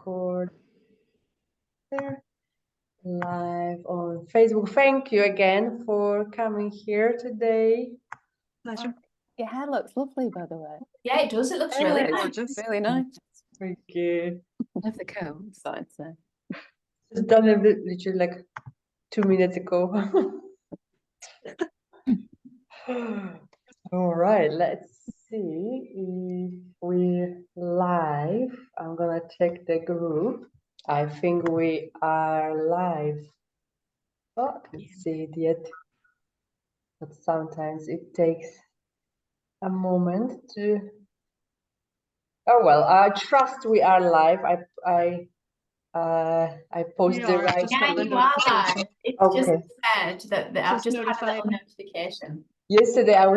record there live on Facebook. Thank you again for coming here today. Pleasure. Your hair looks lovely, by the way. Yeah, it does. It looks really nice. Gorgeous. Really nice. Thank you. Love the coat, I'd say. Just done it literally like 2 minutes ago. All right, let's see if we're live. I'm gonna check the group. I think we are live. Oh, I can't see it yet. But sometimes it takes a moment to. Oh well, I trust we are live. I posted the right. Yeah, you are live. It's Okay. just said that I've Just just had a notified. little notification. Yesterday I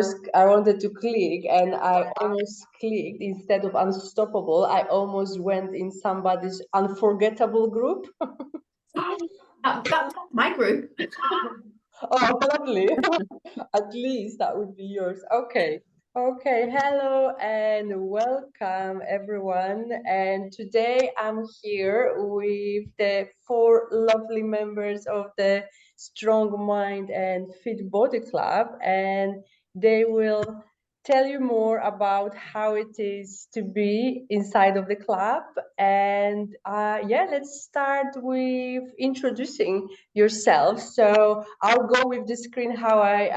wanted to click and I almost clicked instead of unstoppable. I almost went in somebody's unforgettable group. That's my group. Oh, lovely. At least that would be yours. Okay. Okay. Hello and welcome, everyone. And today I'm here with the 4 lovely members of the Strong Mind and Fit Body Club, and they will tell you more about how it is to be inside of the club. And yeah, let's start with introducing yourself. So I'll go with the screen how I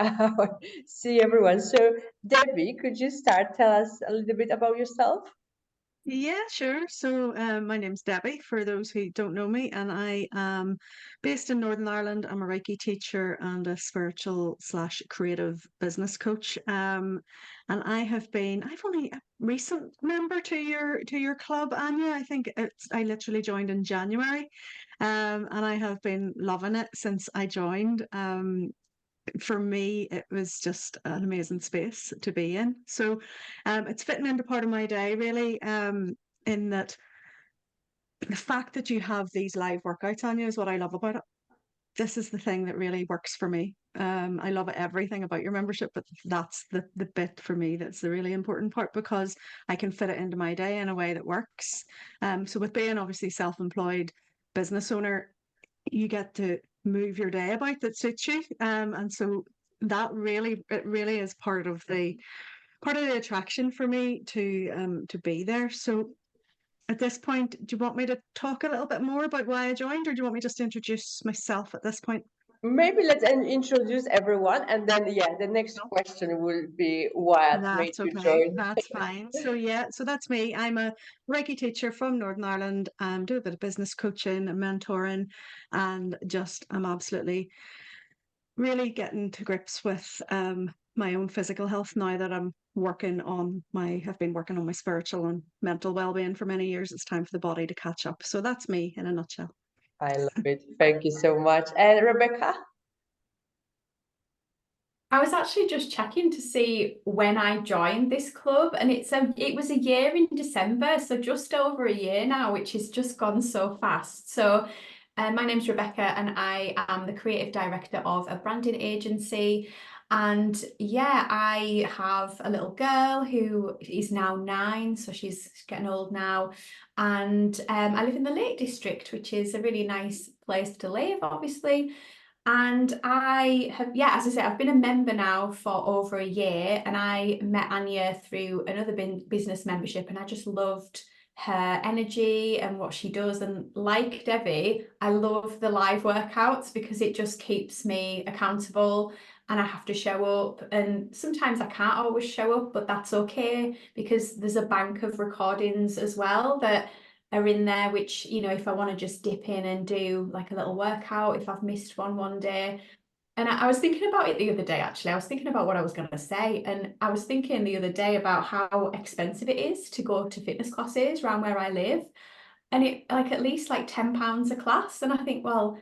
see everyone. So Debbie, could you start? Tell us a little bit about yourself. Yeah, sure. So my name's Debbie, for those who don't know me, and I am based in Northern Ireland. I'm a Reiki teacher and a spiritual/creative business coach. And I've only a recent member to your club, Anya. I think I literally joined in January. And I have been loving it since I joined. For me, it was just an amazing space to be in. So it's fitting into part of my day, really, in that the fact that you have these live workouts, Anya, is what I love about it. This is the thing that really works for me. I love everything about your membership, but that's the bit for me that's the really important part, because I can fit it into my day in a way that works. So with being obviously self-employed business owner, you get to move your day about that suits you, and so that really is part of the attraction for me to be there. So at this point, do you want me to talk a little bit more about why I joined, or do you want me just to introduce myself at this point? Maybe let's introduce everyone, and then yeah, the next question will be what made That's you okay. join. That's fine. So yeah, so that's me. I'm a Reiki teacher from Northern Ireland. Do a bit of business coaching and mentoring, and just I'm absolutely really getting to grips with my own physical health now that I've been working on my spiritual and mental well-being for many years. It's time for the body to catch up. So that's me in a nutshell. I love it. Thank you so much. And Rebecca? I was actually just checking to see when I joined this club, and it was a year in December, so just over a year now, which has just gone so fast. So my name's Rebecca, and I am the creative director of a branding agency. And yeah, I have a little girl who is now 9, so she's getting old now. And I live in the Lake District, which is a really nice place to live, obviously. And I have, yeah, as I say, I've been a member now for over a year, and I met Anya through another business membership, and I just loved her energy and what she does. And like Debbie, I love the live workouts because it just keeps me accountable, and I have to show up. And sometimes I can't always show up, but that's okay, because there's a bank of recordings as well that are in there, which, you know, if I want to just dip in and do like a little workout, if I've missed one day. And I was thinking about it the other day, actually. I was thinking about what I was going to say. And I was thinking the other day about how expensive it is to go to fitness classes around where I live. And it like at least like £10 a class. And I think, well,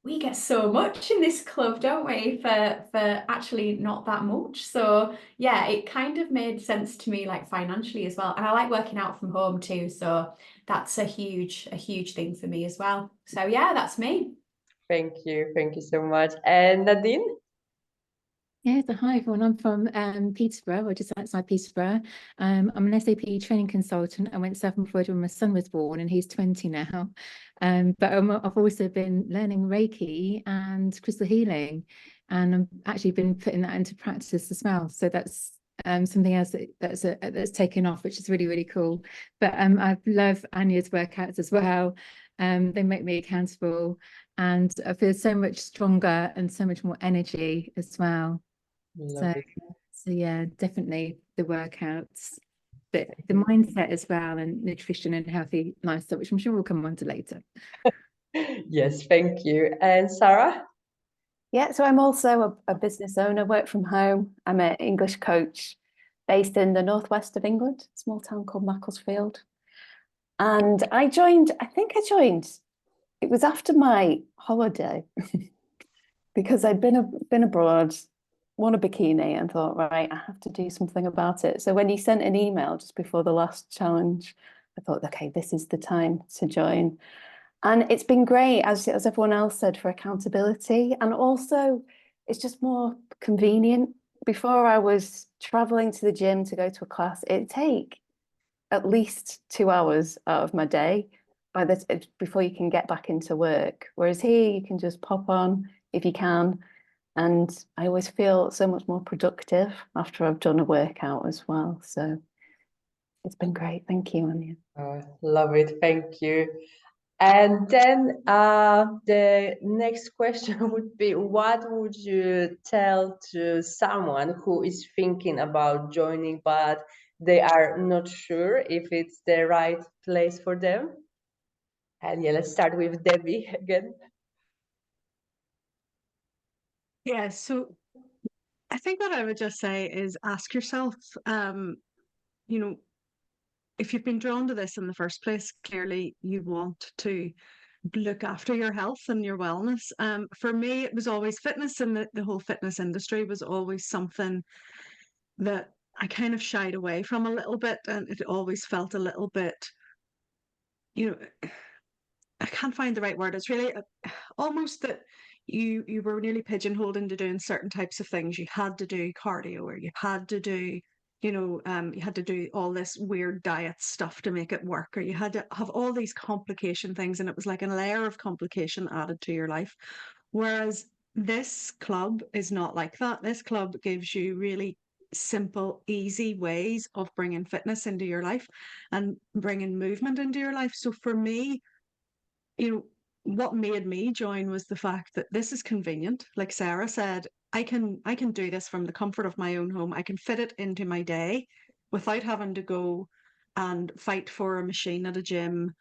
we get so much in this club, don't we, for actually not that much. So yeah, it kind of made sense to me, like financially as well. And I like working out from home too, so that's a huge thing for me as well. So yeah, that's me. Thank you so much. And Nadine? Yeah, so hi everyone. I'm from Peterborough, or just outside Peterborough. I'm an SAP training consultant. I went self-employed when my son was born, and he's 20 now. But I've also been learning Reiki and crystal healing, and I've actually been putting that into practice as well. So that's something else that's taken off, which is really, really cool. But I love Anya's workouts as well. They make me accountable, and I feel so much stronger and so much more energy as well. Love So, it. so yeah, definitely the workouts, but the mindset as well, and nutrition and healthy lifestyle, which I'm sure we'll come on to later. Yes, thank you. And Sarah? Yeah, so I'm also a business owner, work from home. I'm an English coach based in the northwest of England, a small town called Macclesfield. And I think I joined, it was after my holiday because I'd been abroad, won a bikini and thought, right, I have to do something about it. So when you sent an email just before the last challenge, I thought, okay, this is the time to join. And it's been great, as everyone else said, for accountability. And also, it's just more convenient. Before I was traveling to the gym to go to a class, it'd take at least 2 hours out of my day before you can get back into work. Whereas here, you can just pop on if you can. And I always feel so much more productive after I've done a workout as well. So it's been great. Thank you, Anya. Love it. Thank you. And then the next question would be, what would you tell to someone who is thinking about joining, but they are not sure if it's the right place for them? And yeah, let's start with Debbie again. Yeah, so I think what I would just say is ask yourself, you know, if you've been drawn to this in the first place, clearly you want to look after your health and your wellness. For me, it was always fitness, and the whole fitness industry was always something that I kind of shied away from a little bit, and it always felt a little bit, you know, I can't find the right word. It's really almost that you were nearly pigeonholed into doing certain types of things. You had to do cardio, or you had to do, you had to do all this weird diet stuff to make it work, or you had to have all these complication things, and it was like a layer of complication added to your life. Whereas this club is not like that. This club gives you really simple, easy ways of bringing fitness into your life and bringing movement into your life. So for me, what made me join was the fact that this is convenient. Like Sarah said, I can do this from the comfort of my own home. I can fit it into my day without having to go and fight for a machine at a gym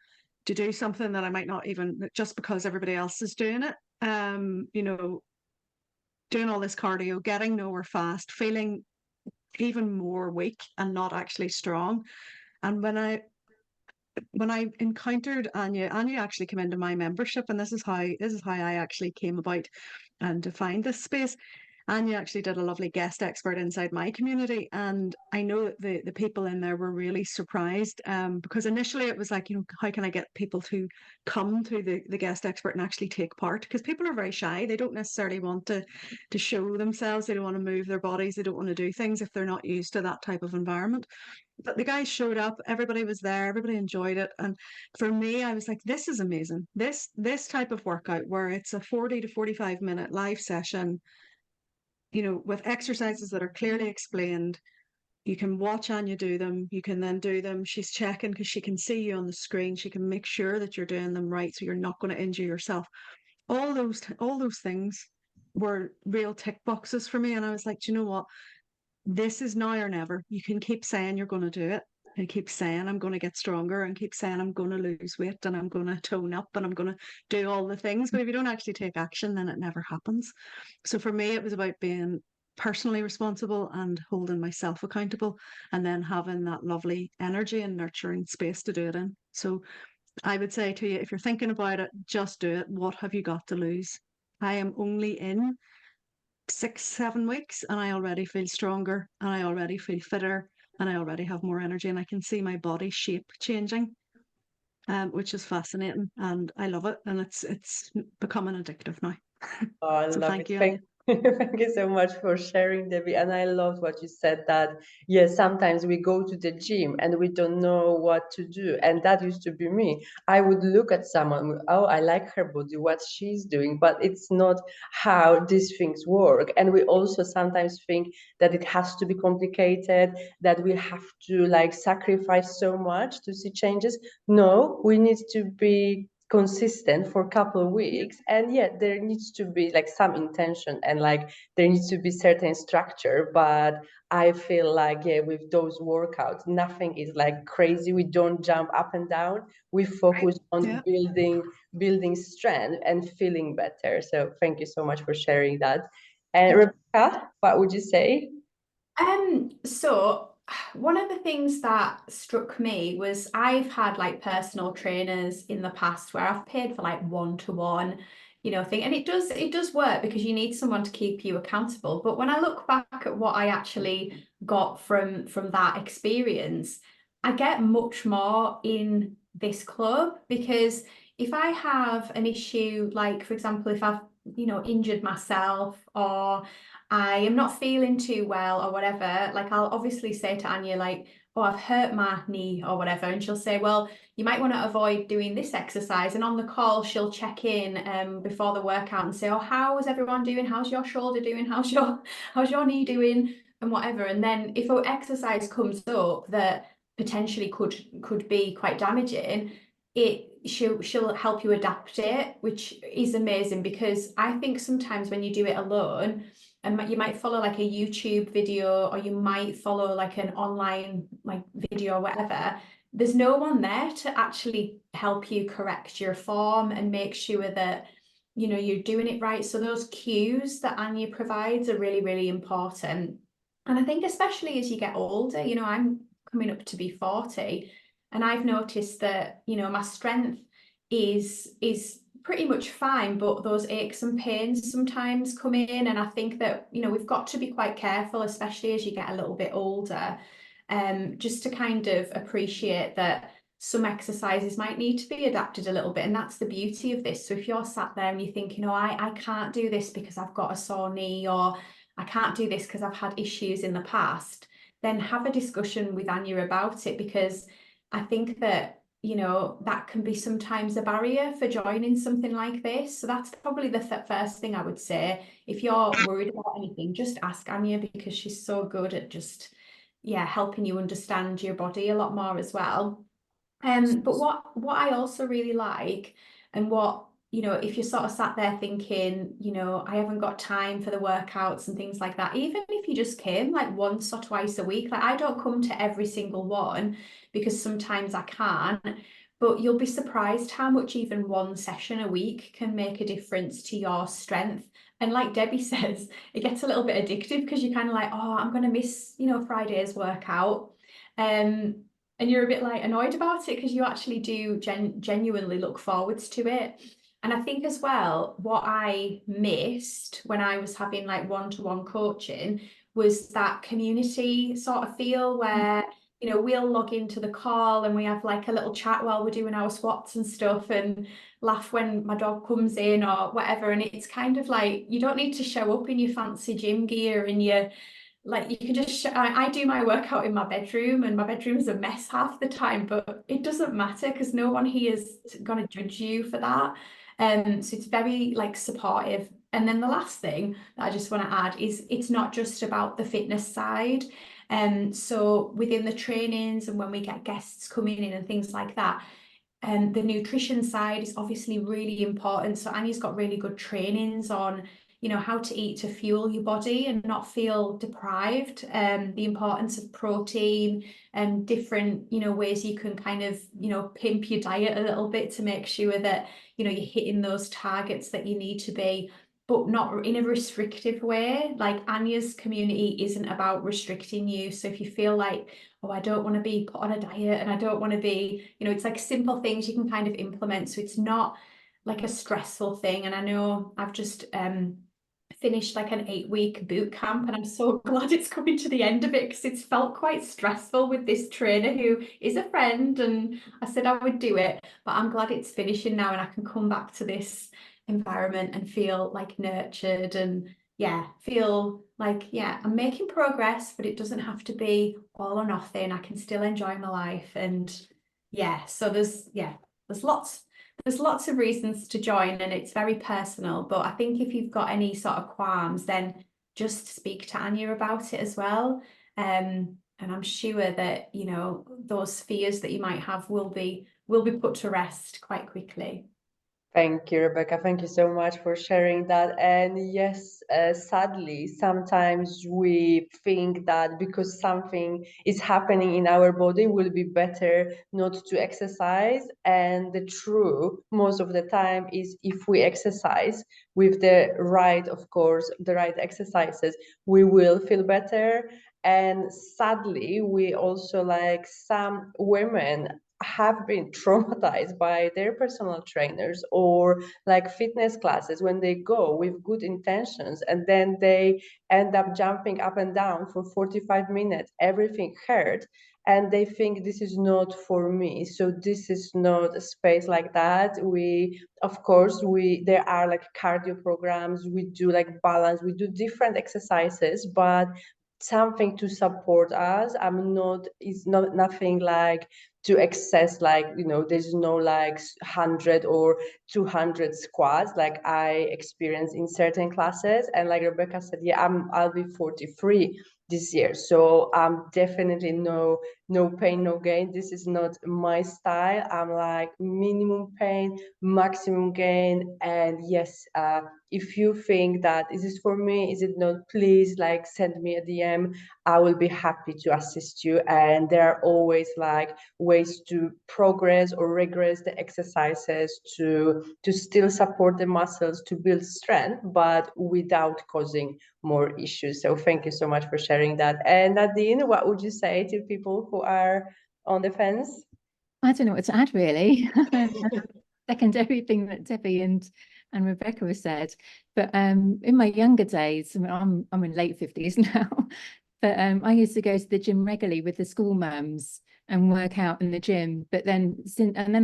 to do something that I might not even, just because everybody else is doing it. Doing all this cardio, getting nowhere fast, feeling even more weak and not actually strong. And when I encountered Anya actually came into my membership, and this is how I actually came about and to find this space. Anya actually did a lovely guest expert inside my community, and I know that the people in there were really surprised, because initially it was like, how can I get people to come to the guest expert and actually take part? Because people are very shy. They don't necessarily want to show themselves. They don't want to move their bodies. They don't want to do things if they're not used to that type of environment. But the guys showed up, everybody was there, everybody enjoyed it. And for me, I was like, this is amazing. This type of workout where it's a 40 to 45-minute live session, with exercises that are clearly explained. You can watch Anya do them. You can then do them. She's checking because she can see you on the screen. She can make sure that you're doing them right, so you're not going to injure yourself. All those things were real tick boxes for me. And I was like, do you know what? This is now or never. You can keep saying you're going to do it, and keep saying I'm going to get stronger, and keep saying I'm going to lose weight, and I'm going to tone up, and I'm going to do all the things. But if you don't actually take action, then it never happens. So for me, it was about being personally responsible and holding myself accountable, and then having that lovely energy and nurturing space to do it in. So I would say to you, if you're thinking about it, just do it. What have you got to lose? I am only in 6, 7 weeks, and I already feel stronger, and I already feel fitter, and I already have more energy, and I can see my body shape changing, which is fascinating, and I love it, and it's becoming addictive now. Oh, I So love thank it. you, Thank Anya. Thank you so much for sharing, Debbie. And I loved what you said that, yes, sometimes we go to the gym and we don't know what to do. And that used to be me. I would look at someone, oh, I like her body, what she's doing, but it's not how these things work. And we also sometimes think that it has to be complicated, that we have to like sacrifice so much to see changes. No, we need to be consistent for a couple of weeks, and yet there needs to be like some intention, and like there needs to be certain structure. But I feel like, yeah, with those workouts, nothing is like crazy. We don't jump up and down. We focus on Yeah. building strength and feeling better. So thank you so much for sharing that. And Rebecca, what would you say? So one of the things that struck me was I've had like personal trainers in the past where I've paid for like one-to-one, thing, and it does work because you need someone to keep you accountable. But when I look back at what I actually got from that experience, I get much more in this club, because if I have an issue, like for example, if I've injured myself, or I am not feeling too well or whatever, like I'll obviously say to Anya, like, oh, I've hurt my knee or whatever. And she'll say, well, you might want to avoid doing this exercise. And on the call, she'll check in before the workout and say, oh, how is everyone doing? How's your shoulder doing? How's your knee doing? And whatever. And then if an exercise comes up that potentially could be quite damaging, she'll help you adapt it, which is amazing, because I think sometimes when you do it alone, and you might follow like a YouTube video, or you might follow like an online like video or whatever, there's no one there to actually help you correct your form and make sure that you're doing it right. So those cues that Anya provides are really, really important. And I think especially as you get older, I'm coming up to be 40, and I've noticed that my strength is pretty much fine, but those aches and pains sometimes come in. And I think that we've got to be quite careful, especially as you get a little bit older, just to kind of appreciate that some exercises might need to be adapted a little bit. And that's the beauty of this. So if you're sat there and you're thinking, oh, I can't do this because I've got a sore knee, or I can't do this because I've had issues in the past, then have a discussion with Anya about it, because I think that that can be sometimes a barrier for joining something like this. So that's probably the first thing I would say. If you're worried about anything, just ask Anya, because she's so good at just, helping you understand your body a lot more as well. But what I also really like, and what, if you're sort of sat there thinking, I haven't got time for the workouts and things like that, even if you just came like once or twice a week, like I don't come to every single one because sometimes I can't, but you'll be surprised how much even one session a week can make a difference to your strength. And like Debbie says, it gets a little bit addictive, because you're kind of like, oh, I'm going to miss, Friday's workout. And you're a bit like annoyed about it, because you actually do genuinely look forwards to it. And I think as well, what I missed when I was having like one-to-one coaching was that community sort of feel where, we'll log into the call and we have like a little chat while we're doing our squats and stuff, and laugh when my dog comes in or whatever. And it's kind of like, you don't need to show up in your fancy gym gear, and you can just I do my workout in my bedroom, and my bedroom's a mess half the time, but it doesn't matter because no one here is going to judge you for that. So it's very like supportive. And then the last thing that I just want to add is it's not just about the fitness side. So within the trainings, and when we get guests coming in and things like that, the nutrition side is obviously really important. So Annie's got really good trainings on how to eat to fuel your body and not feel deprived, the importance of protein, and different ways you can kind of pimp your diet a little bit to make sure that you're hitting those targets that you need to be, but not in a restrictive way. Like Anya's community isn't about restricting you. So if you feel like, oh, I don't want to be put on a diet, and I don't want to be, it's like simple things you can kind of implement, so it's not like a stressful thing. And I know I've just finished like an 8-week boot camp, and I'm so glad it's coming to the end of it, because it's felt quite stressful with this trainer who is a friend, and I said I would do it, but I'm glad it's finishing now and I can come back to this environment and feel like nurtured and yeah, feel like, yeah, I'm making progress, but it doesn't have to be all or nothing. I can still enjoy my life. And yeah, so there's lots of reasons to join, and it's very personal. But I think if you've got any sort of qualms, then just speak to Anya about it as well. And I'm sure that, you know, those fears that you might have will be put to rest quite quickly. Thank you, Rebecca. Thank you so much for sharing that. And yes, sadly, sometimes we think that because something is happening in our body, will be better not to exercise. And the truth, most of the time, is if we exercise with the right, of course, the right exercises, we will feel better. And sadly, we also, like some women, have been traumatized by their personal trainers or like fitness classes when they go with good intentions and then they end up jumping up and down for 45 minutes, everything hurt, and they think this is not for me, so this is not a space like that. We, of course, there are like cardio programs, we do like balance, we do different exercises, but something to support us. It's not nothing like to excess, like, you know, there's no like 100 or 200 squats like I experienced in certain classes. And like Rebecca said, yeah, I'll be 43 this year, so I'm definitely no pain, no gain. This is not my style. I'm like minimum pain, maximum gain. And yes, if you think that is this for me, is it not, please like send me a DM. I will be happy to assist you. And there are always like ways to progress or regress the exercises to still support the muscles to build strength, but without causing more issues. So thank you so much for sharing that. And Nadine, what would you say to people who are on the fence? I don't know what to add really. Second everything that Debbie and Rebecca have said. But in my younger days, I mean, I'm in late 50s now, but I used to go to the gym regularly with the school mums and work out in the gym. But then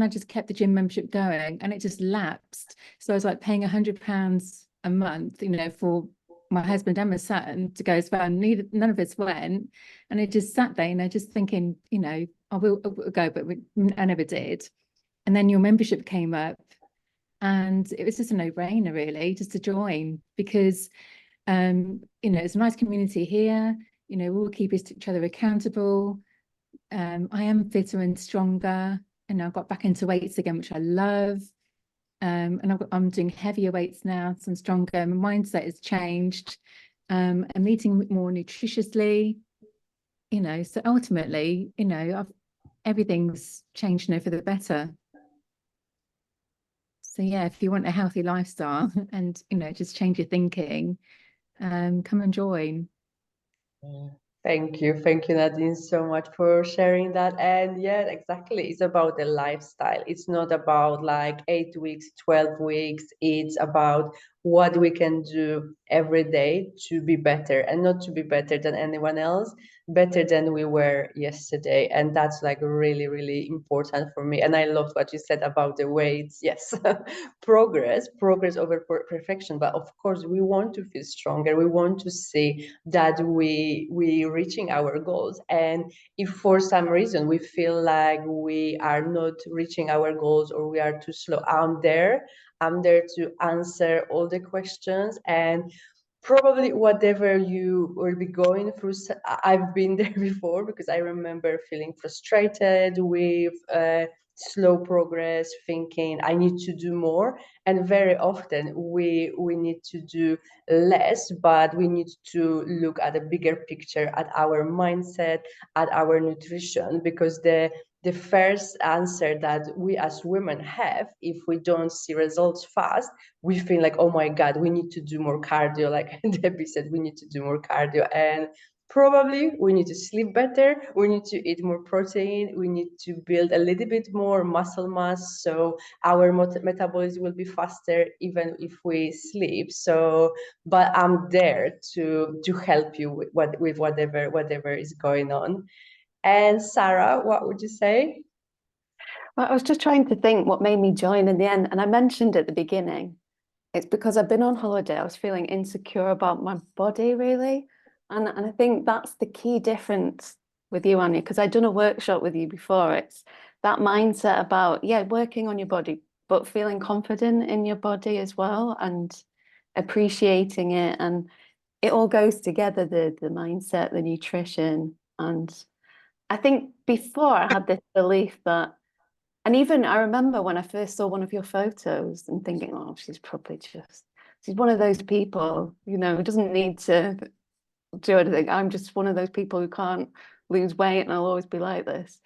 I just kept the gym membership going, and it just lapsed. So I was like paying £100 a month, you know, for my husband and my son to go as well. None of us went, and it just sat there, you know, just thinking, you know, I will go, but I never did. And then your membership came up, and it was just a no-brainer really, just to join, because you know, it's a nice community here, you know, we'll keep each other accountable. I am fitter and stronger, and I got back into weights again, which I love. And I'm doing heavier weights now, so I'm stronger. My mindset has changed. I'm eating more nutritiously, you know, so ultimately, you know, everything's changed now for the better. So yeah, if you want a healthy lifestyle and, you know, just change your thinking, come and join. Thank you, Nadine, so much for sharing that. And yeah, exactly, it's about the lifestyle. It's not about like 8 weeks, 12 weeks. It's about what we can do every day to be better, and not to be better than anyone else, better than we were yesterday. And that's like really, really important for me. And I loved what you said about the weights. Yes, progress over perfection. But of course, we want to feel stronger. We want to see that we reaching our goals. And if for some reason we feel like we are not reaching our goals or we are too slow, I'm there to answer all the questions. And probably whatever you will be going through, I've been there before, because I remember feeling frustrated with slow progress, thinking I need to do more. And very often we need to do less, but we need to look at a bigger picture, at our mindset, at our nutrition, because the first answer that we as women have, if we don't see results fast, we feel like, oh my God, we need to do more cardio. Like Debbie said, we need to do more cardio. And probably we need to sleep better, we need to eat more protein, we need to build a little bit more muscle mass, so our metabolism will be faster even if we sleep. So, but I'm there to help you with whatever is going on. And Sarah, what would you say? Well, I was just trying to think what made me join in the end, and I mentioned at the beginning it's because I've been on holiday. I was feeling insecure about my body, really. And I think that's the key difference with you, Anya, because I'd done a workshop with you before. It's that mindset about, yeah, working on your body, but feeling confident in your body as well and appreciating it. And it all goes together, the mindset, the nutrition. And I think before I had this belief that, and even I remember when I first saw one of your photos and thinking, oh, she's one of those people, who doesn't need to do anything. I'm just one of those people who can't lose weight and I'll always be like this.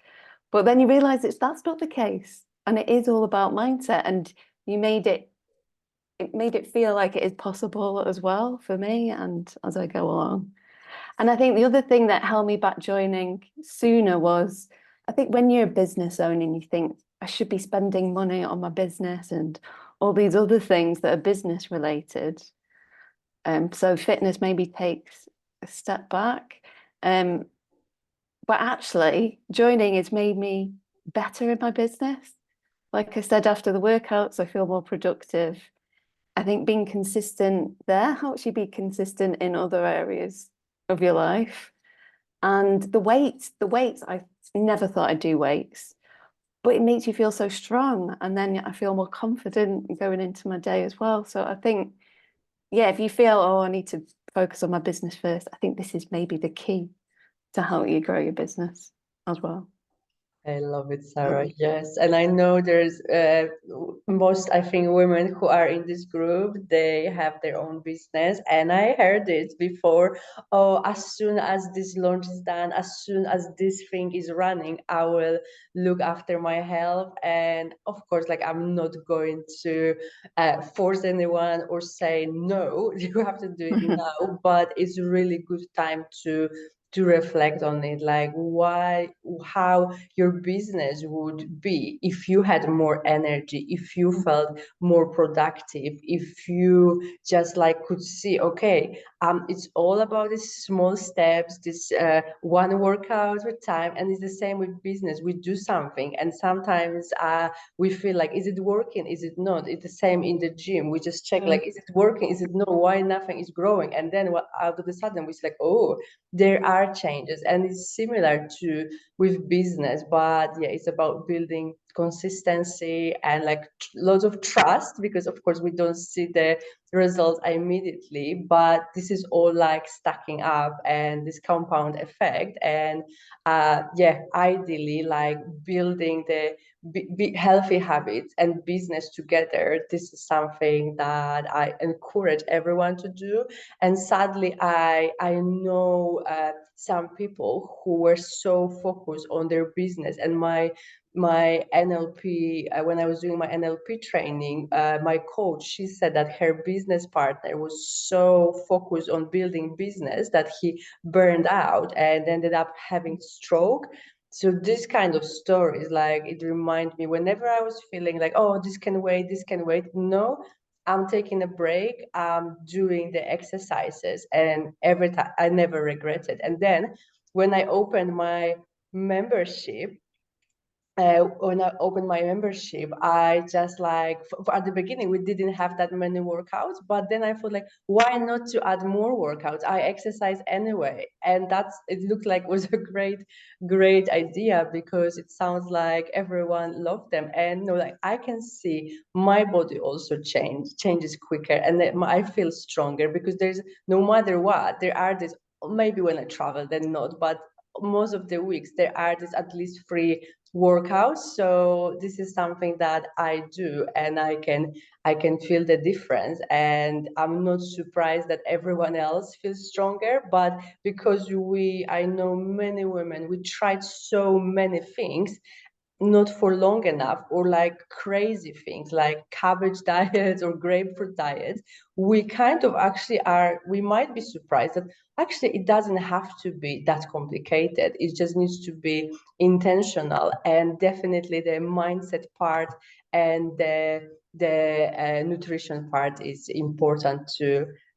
But then you realize that's not the case. And it is all about mindset. And you made it feel like it is possible as well for me and as I go along. And I think the other thing that held me back joining sooner was, I think when you're a business owner and you think, I should be spending money on my business and all these other things that are business related. So fitness maybe takes a step back. But actually, joining has made me better in my business. Like I said, after the workouts, I feel more productive. I think being consistent there helps you be consistent in other areas of your life. And the weights, I never thought I'd do weights, but it makes you feel so strong. And then I feel more confident going into my day as well. So I think, yeah, if you feel, oh, I need to focus on my business first, I think this is maybe the key to help you grow your business as well. I love it, Sarah. Yes, and I know there's most, I think, women who are in this group, they have their own business, and I heard it before. Oh, as soon as this launch is done, as soon as this thing is running, I will look after my health. And of course, like I'm not going to force anyone or say no, you have to do it now. But it's a really good time to reflect on it, like how your business would be if you had more energy, if you felt more productive, if you just like could see, okay, it's all about these small steps, this one workout at a time. And it's the same with business. We do something and sometimes we feel like, is it working, is it not? It's the same in the gym. We just check like, is it working, is it no, why nothing is growing? And then out of the sudden we like, oh, there are changes. And it's similar to with business, but yeah, it's about building consistency and like lots of trust, because of course we don't see the results immediately, but this is all like stacking up and this compound effect. And yeah, ideally like building the healthy habits and business together. This is something that I encourage everyone to do. And sadly, I know some people who were so focused on their business. And my NLP, when I was doing my NLP training, my coach, she said that her business partner was so focused on building business that he burned out and ended up having stroke. So this kind of stories, like it reminds me whenever I was feeling like, oh, this can wait, no, I'm taking a break, I'm doing the exercises, and every time I never regret it. And then when I opened my membership, I just like at the beginning we didn't have that many workouts, but then I thought like, why not to add more workouts? I exercise anyway, and it looked like was a great idea, because it sounds like everyone loved them. And no, like I can see my body also changes quicker, and then I feel stronger, because there's no matter what, there are this, maybe when I travel then not, but most of the weeks there are this at least 3 workouts. So this is something that I do, and I can feel the difference. And I'm not surprised that everyone else feels stronger, but because I know many women, we tried so many things, not for long enough, or like crazy things like cabbage diets or grapefruit diets. We kind of actually we might be surprised that actually it doesn't have to be that complicated. It just needs to be intentional. And definitely the mindset part and the nutrition part is important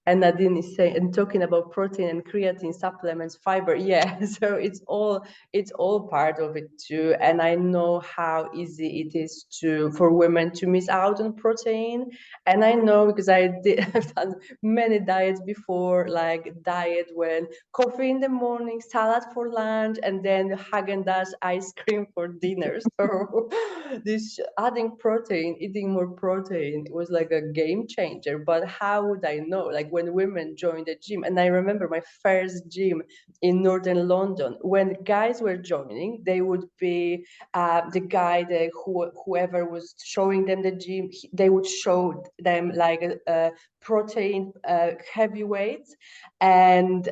And Nadine is saying, and talking about protein and creatine supplements, fiber. Yeah, so it's all part of it too. And I know how easy it is for women to miss out on protein. And I know because I've done many diets before, like diet when coffee in the morning, salad for lunch, and then Haagen-Dazs ice cream for dinner. So this adding protein, eating more protein, it was like a game changer. But how would I know? Like when women joined the gym, and I remember my first gym in northern London, when guys were joining, they would be the guy, whoever was showing them the gym, they would show them like a protein heavyweights, and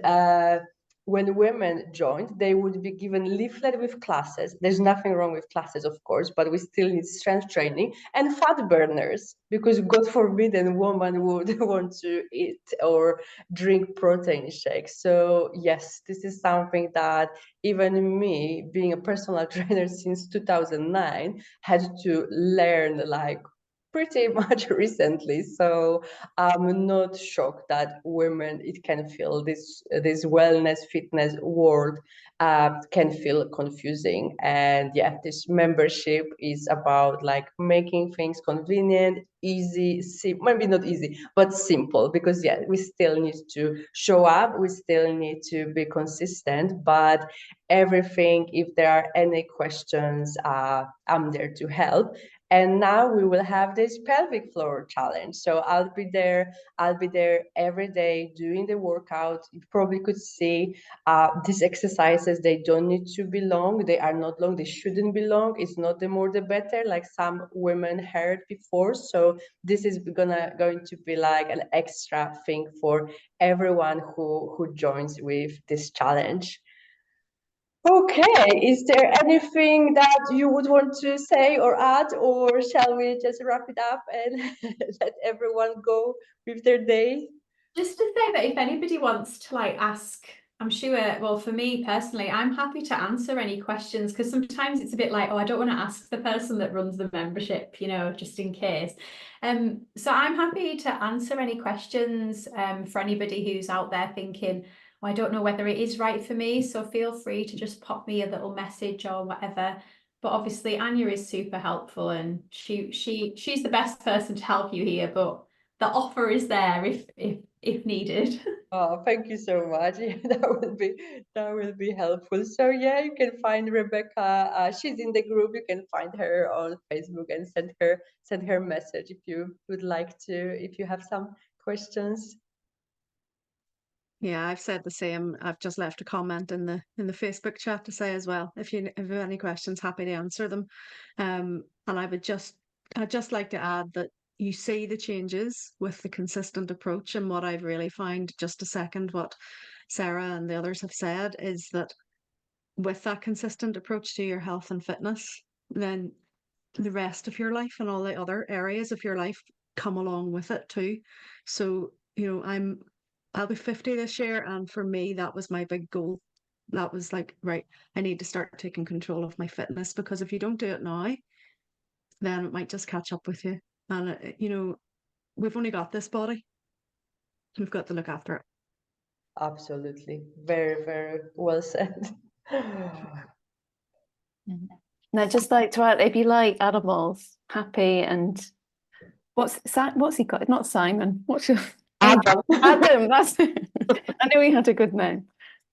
when women joined, they would be given leaflet with classes. There's nothing wrong with classes, of course, but we still need strength training and fat burners, because God forbid a woman would want to eat or drink protein shakes. So yes, this is something that even me, being a personal trainer since 2009, had to learn like pretty much recently. So I'm not shocked that women, it can feel this wellness fitness world can feel confusing. And yeah, this membership is about like making things convenient, easy, maybe not easy, but simple, because yeah, we still need to show up, we still need to be consistent, but everything, if there are any questions, I'm there to help. And now we will have this pelvic floor challenge. So I'll be there every day doing the workout. You probably could see these exercises, they don't need to be long. They are not long, they shouldn't be long. It's not the more the better, like some women heard before. So this is going to be like an extra thing for everyone who joins with this challenge. Okay, is there anything that you would want to say or add, or shall we just wrap it up and let everyone go with their day? Just to say that if anybody wants to like ask, I'm sure, well, for me personally, I'm happy to answer any questions, because sometimes it's a bit like, oh, I don't want to ask the person that runs the membership, you know, just in case. So I'm happy to answer any questions for anybody who's out there thinking, oh, I don't know whether it is right for me. So feel free to just pop me a little message or whatever. But obviously Anya is super helpful, and she's the best person to help you here, but the offer is there if needed. Oh, thank you so much. Yeah, that will be helpful. So yeah, you can find Rebecca. She's in the group. You can find her on Facebook and send her message if you would like to, if you have some questions. Yeah, I've said the same. I've just left a comment in the Facebook chat to say as well, if you have any questions, happy to answer them. And I'd just like to add that you see the changes with the consistent approach. And what I've really found, just to second what Sarah and the others have said, is that with that consistent approach to your health and fitness, then the rest of your life and all the other areas of your life come along with it too. So, you know, I'll be 50 this year, and for me, that was my big goal. That was like, right, I need to start taking control of my fitness, because if you don't do it now, then it might just catch up with you. And, you know, we've only got this body. We've got to look after it. Absolutely. Very, very well said. And I'd just like to add, if you like animals, Happy and what's he got? Not Simon. What's your Adam. Adam? That's I knew he had a good name.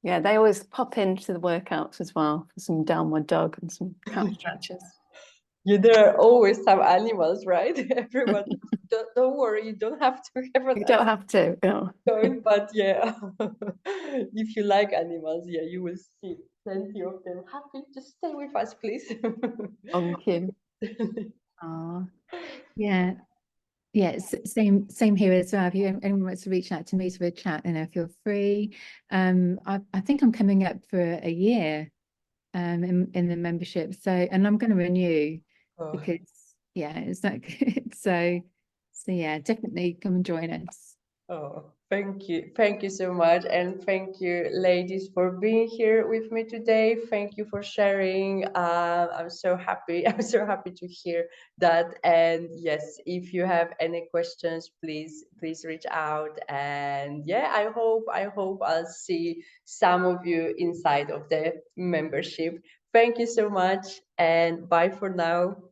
Yeah, they always pop into the workouts as well for some downward dog and some calf stretches. Yeah, there are always some animals, right? Everyone, don't worry, you don't have to have You don't have to. No. join, but yeah, if you like animals, yeah, you will see plenty of them. Happy, just stay with us, please. On Kim. Oh, yeah. Yeah, same here as well. If anyone wants to reach out to me to a chat, you know, feel free. I think I'm coming up for a year in the membership. So, and I'm going to renew because yeah, it's not good. So yeah, definitely come and join us. Oh, Thank you so much, and thank you, ladies, for being here with me today. Thank you for sharing. I'm so happy. I'm so happy to hear that. And yes, if you have any questions, please reach out. And yeah, I hope I'll see some of you inside of the membership. Thank you so much, and bye for now.